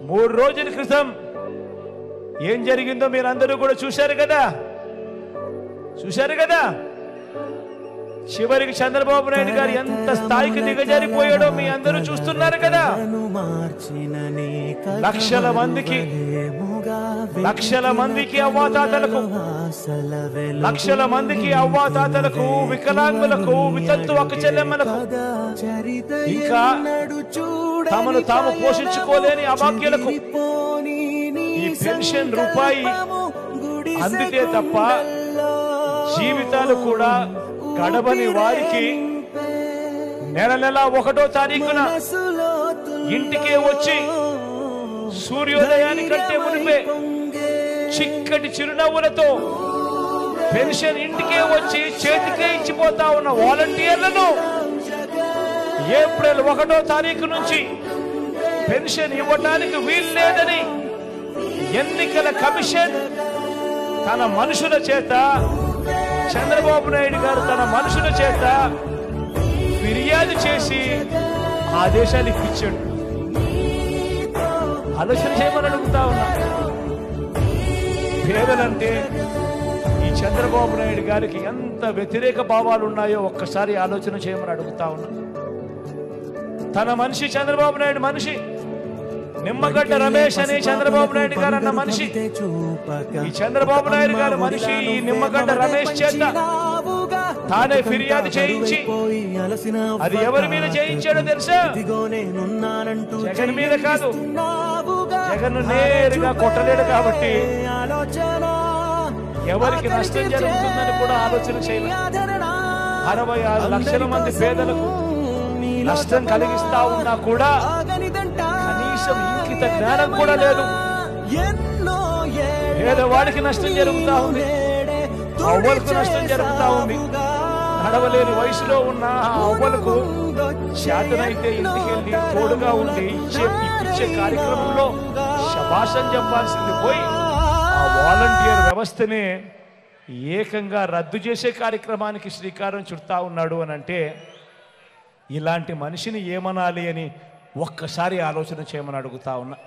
3 రోజుల క్రితం ఏం జరిగిందో మీరందరూ కూడా చూశారు కదా. చివరికి చంద్రబాబు నాయుడు గారు ఎంత స్థాయికి దిగజారిపోయాడో మీ అందరూ చూస్తున్నారు కదా. లక్షల మందికి అవ్వాతాతలకు వికలాంగులకు వితంతు అక్క చెల్లెమ్మలకు ఇంకా తమను తాము పోషించుకోలేని అభాగ్యులకు ఈ పెన్షన్ రూపాయి అందితే తప్ప జీవితాలు కూడా గడవని వారికి నెల 1వ తారీఖున ఇంటికే వచ్చి సూర్యోదయానికంటే మునిపే చిక్కటి చిరునవ్వులతో పెన్షన్ ఇంటికే వచ్చి చేతికే ఇచ్చిపోతా ఉన్న వాలంటీర్లను ఏప్రిల్ 1వ తారీఖు నుంచి పెన్షన్ ఇవ్వటానికి వీలు లేదని ఎన్నికల కమిషన్ తన మనుషుల చేత, చంద్రబాబు నాయుడు గారు తన మనుషుల చేత ఫిర్యాదు చేసి ఆదేశాలు ఇప్పించాడు. ఆలోచన చేయమని అడుగుతా ఉన్నా. పేదలంటే ఈ చంద్రబాబు నాయుడు గారికి ఎంత వ్యతిరేక భావాలు ఉన్నాయో ఒక్కసారి ఆలోచన చేయమని అడుగుతా ఉన్నా. తన మనిషి చంద్రబాబు నాయుడు మనిషి నిమ్మగడ్డ రమేష్ అని చంద్రబాబు నాయుడు గారు అన్న మనిషి, ఈ చంద్రబాబు నాయుడు గారు మనిషి ఈ నిమ్మగడ్డ రమేష్ చేత తానే ఫిర్యాదు చేయించి, అది ఎవరి మీద చేయించాడో తెలుసా? జగన్ మీద కాదు. జగన్ నేరుగా కొట్టలేడు కాబట్టి ఎవరికి నష్టం జరుగుతుందని కూడా ఆలోచన చేయలేదు. 66 లక్షల మంది పేదలకు నష్టం కలిగిస్తా ఉన్నా కూడా కనీసం ఇంకిత జ్ఞానం కూడా లేదు. పేదవాడికి నష్టం జరుగుతా ఉంది, అవ్వలకు నష్టం జరుగుతా ఉంది. నడవలేని వయసులో ఉన్న అవ్వలకు చేతనైతే ఇంటికి వెళ్ళి తోడుగా ఉండి ఇప్పించే కార్యక్రమంలో శభాషం చెప్పాల్సింది పోయి ఆ వాలంటీర్ వ్యవస్థనే ఏకంగా రద్దు చేసే కార్యక్రమానికి శ్రీకారం చుడతా ఉన్నాడు అని అంటే ఇలాంటి మనిషిని ఏమనాలి అని ఒక్కసారి ఆలోచన చేయమని అడుగుతా ఉన్నా.